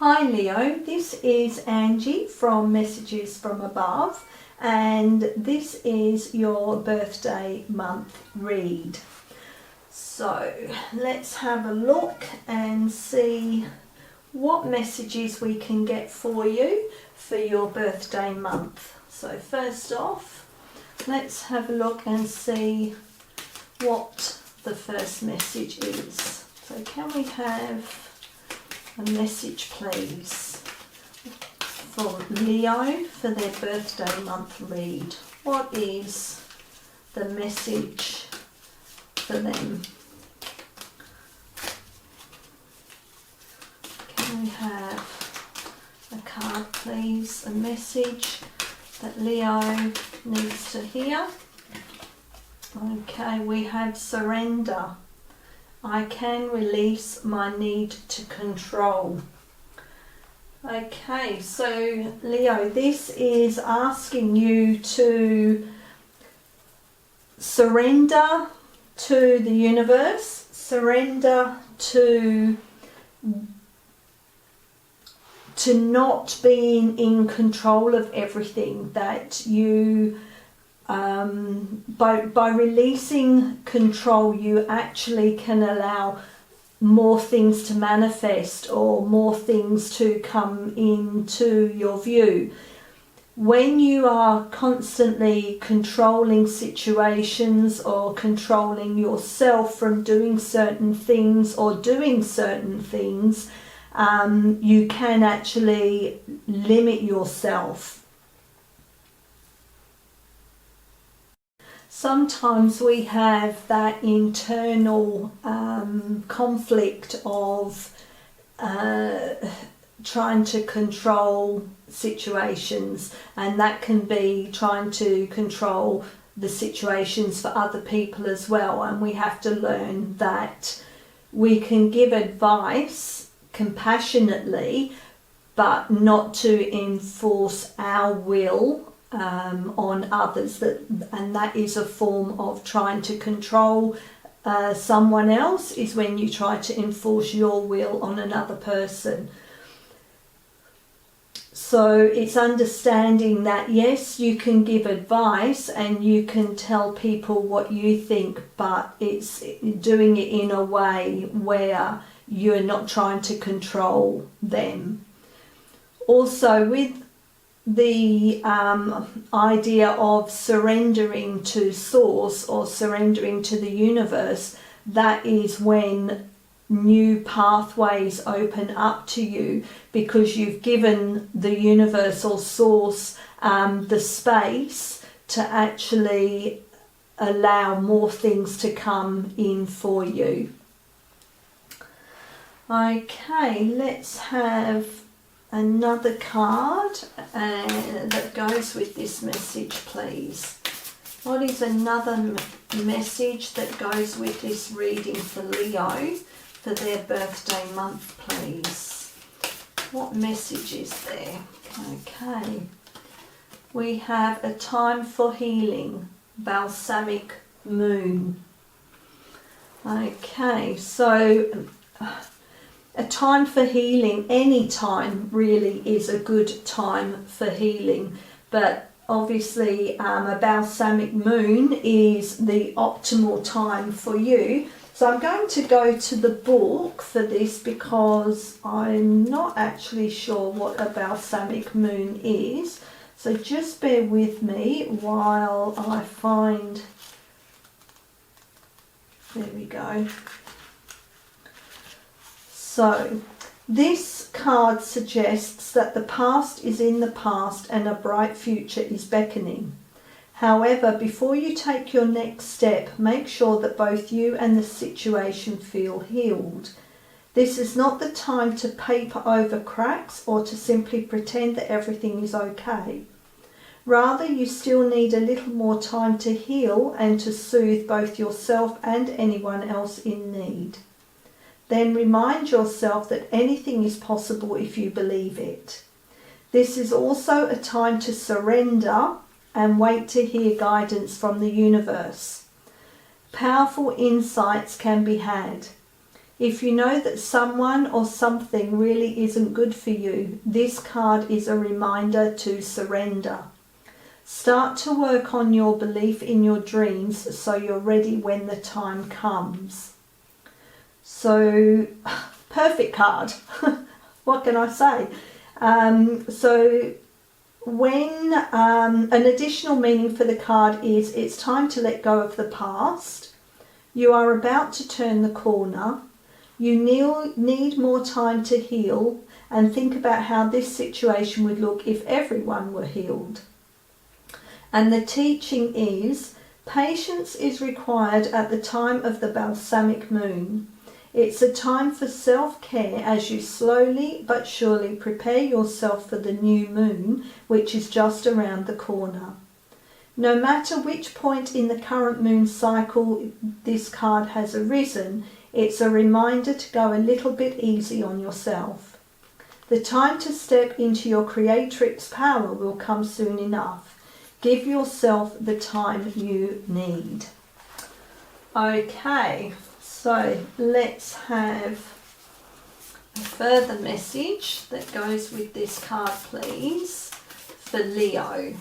Hi Leo, this is Angie from Messages from Above, and this is your birthday month read. So let's have a look and see what messages we can get for you for your birthday month. So first off, let's have a look and see what the first message is. So can we have a message please for Leo for their birthday month read? What is the message for them? Can we have a card please, a message that Leo needs to hear? Okay, we have surrender. I can release my need to control. Okay, so Leo, this is asking you to surrender to the universe, surrender to not being in control of everything, that you by releasing control you actually can allow more things to manifest or more things to come into your view. When you are constantly controlling situations or controlling yourself from doing certain things or doing certain things, you can actually limit yourself. Sometimes we have that internal conflict of trying to control situations, and that can be trying to control the situations for other people as well. And we have to learn that we can give advice compassionately, but not to enforce our will on others, and that is a form of trying to control someone else, is when you try to enforce your will on another person. So it's understanding that yes, you can give advice and you can tell people what you think, but it's doing it in a way where you're not trying to control them. Also, with the idea of surrendering to source or surrendering to the universe, that is when new pathways open up to you, because you've given the universe or source the space to actually allow more things to come in for you. Okay, let's have another card that goes with this message please. What is another message that goes with this reading for Leo for their birthday month please? What message is there? Okay, we have a time for healing, balsamic moon. Okay, so a time for healing, any time really is a good time for healing, but obviously a balsamic moon is the optimal time for you. So I'm going to go to the book for this because I'm not actually sure what a balsamic moon is. So just bear with me while I find, there we go. So this card suggests that the past is in the past and a bright future is beckoning. However, before you take your next step, make sure that both you and the situation feel healed. This is not the time to paper over cracks or to simply pretend that everything is okay. Rather, you still need a little more time to heal and to soothe both yourself and anyone else in need. Then remind yourself that anything is possible if you believe it. This is also a time to surrender and wait to hear guidance from the universe. Powerful insights can be had. If you know that someone or something really isn't good for you, this card is a reminder to surrender. Start to work on your belief in your dreams so you're ready when the time comes. So, perfect card. What can I say? So when an additional meaning for the card is it's time to let go of the past. You are about to turn the corner. You need more time to heal and think about how this situation would look if everyone were healed. And the teaching is patience is required at the time of the balsamic moon. It's a time for self-care as you slowly but surely prepare yourself for the new moon, which is just around the corner. No matter which point in the current moon cycle this card has arisen, it's a reminder to go a little bit easy on yourself. The time to step into your creatrix power will come soon enough. Give yourself the time you need. Okay. So let's have a further message that goes with this card, please, for Leo.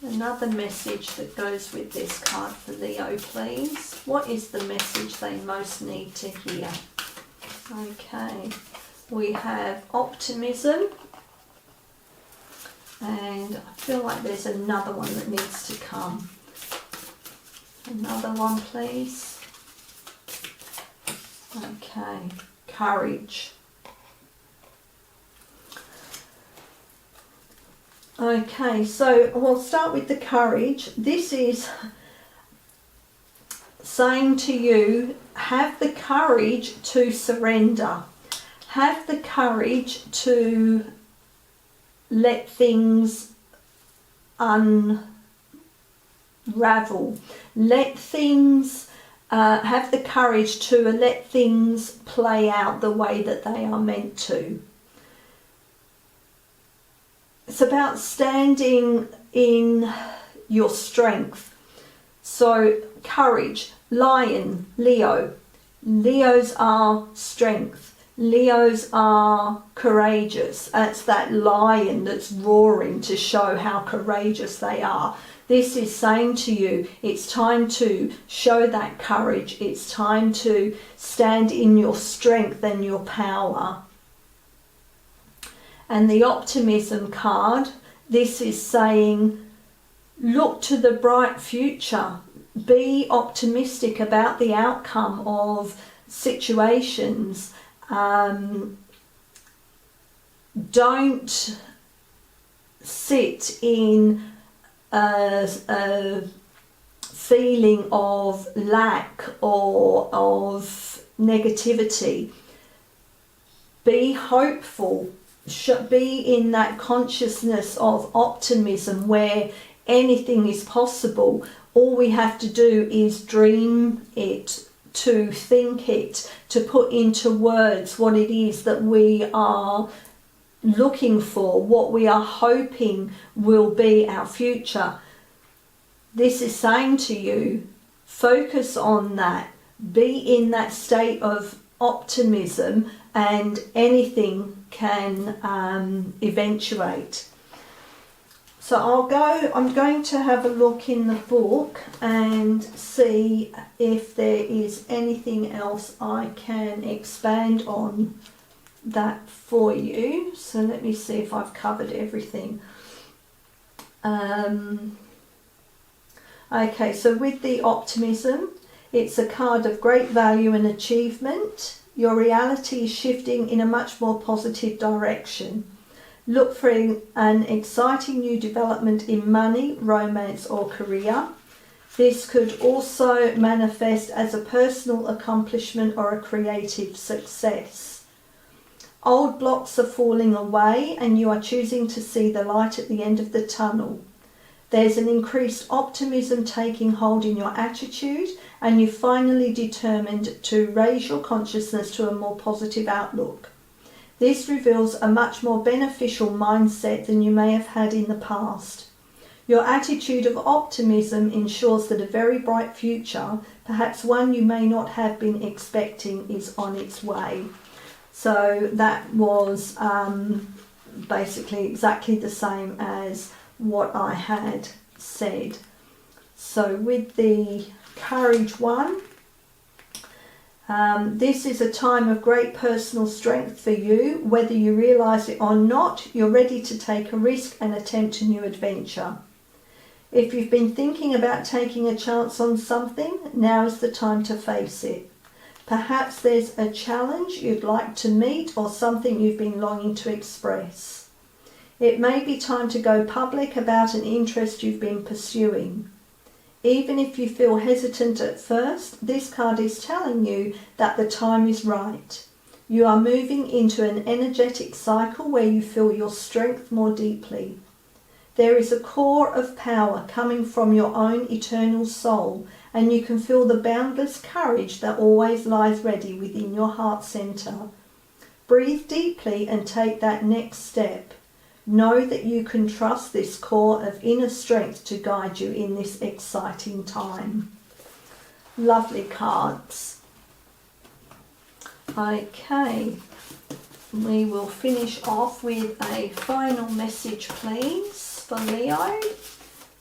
Another message that goes with this card for Leo, please. What is the message they most need to hear? Okay, we have optimism. And I feel like there's another one that needs to come. Another one, please. Okay, courage. Okay, so we'll start with the courage. This is saying to you, have the courage to surrender. Have the courage to let things unravel. Let things, have the courage to let things play out the way that they are meant to. It's about standing in your strength. So courage, lion, Leo. Leos are strength. Leos are courageous. That's that lion that's roaring to show how courageous they are. This is saying to you, it's time to show that courage. It's time to stand in your strength and your power. And the optimism card, this is saying, look to the bright future. Be optimistic about the outcome of situations. Don't sit in a feeling of lack or of negativity. Be hopeful. Be in that consciousness of optimism where anything is possible. All we have to do is dream it, to think it, to put into words what it is that we are looking for, what we are hoping will be our future. This is saying to you, focus on that, be in that state of optimism, and anything can eventuate. So I'm going to have a look in the book and see if there is anything else I can expand on that for you. So let me see if I've covered everything. Okay, so with the optimism, it's a card of great value and achievement. Your reality is shifting in a much more positive direction. Look for an exciting new development in money, romance or career. This could also manifest as a personal accomplishment or a creative success. Old blocks are falling away and you are choosing to see the light at the end of the tunnel. There's an increased optimism taking hold in your attitude and you've finally determined to raise your consciousness to a more positive outlook. This reveals a much more beneficial mindset than you may have had in the past. Your attitude of optimism ensures that a very bright future, perhaps one you may not have been expecting, is on its way. So that was basically exactly the same as what I had said. So with the courage one, this is a time of great personal strength for you. Whether you realise it or not, you're ready to take a risk and attempt a new adventure. If you've been thinking about taking a chance on something, now is the time to face it. Perhaps there's a challenge you'd like to meet or something you've been longing to express. It may be time to go public about an interest you've been pursuing. Even if you feel hesitant at first, this card is telling you that the time is right. You are moving into an energetic cycle where you feel your strength more deeply. There is a core of power coming from your own eternal soul, and you can feel the boundless courage that always lies ready within your heart center. Breathe deeply and take that next step. Know that you can trust this core of inner strength to guide you in this exciting time. Lovely cards. Okay, we will finish off with a final message, please, for Leo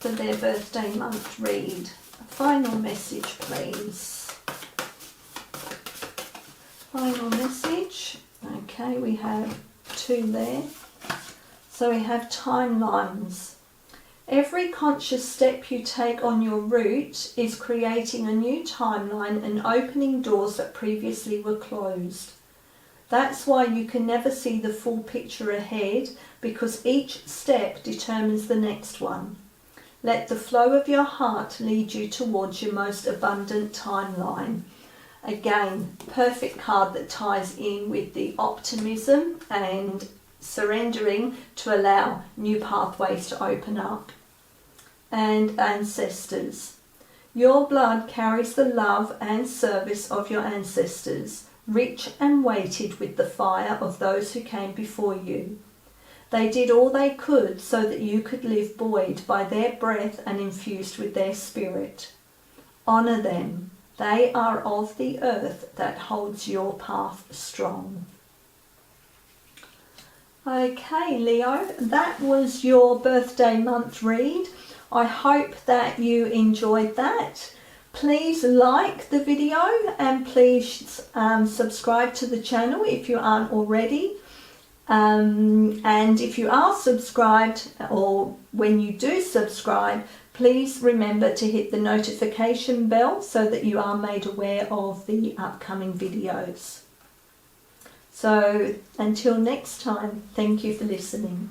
for their birthday month read. A final message, please. Final message. Okay, we have 2 there. So we have timelines. Every conscious step you take on your route is creating a new timeline and opening doors that previously were closed. That's why you can never see the full picture ahead, because each step determines the next one. Let the flow of your heart lead you towards your most abundant timeline. Again, perfect card that ties in with the optimism and surrendering to allow new pathways to open up. And ancestors. Your blood carries the love and service of your ancestors, rich and weighted with the fire of those who came before you. They did all they could so that you could live buoyed by their breath and infused with their spirit. Honour them. They are of the earth that holds your path strong. Okay, Leo, that was your birthday month read. I hope that you enjoyed that. Please like the video and please subscribe to the channel if you aren't already. And if you are subscribed, or when you do subscribe, please remember to hit the notification bell so that you are made aware of the upcoming videos. So until next time, thank you for listening.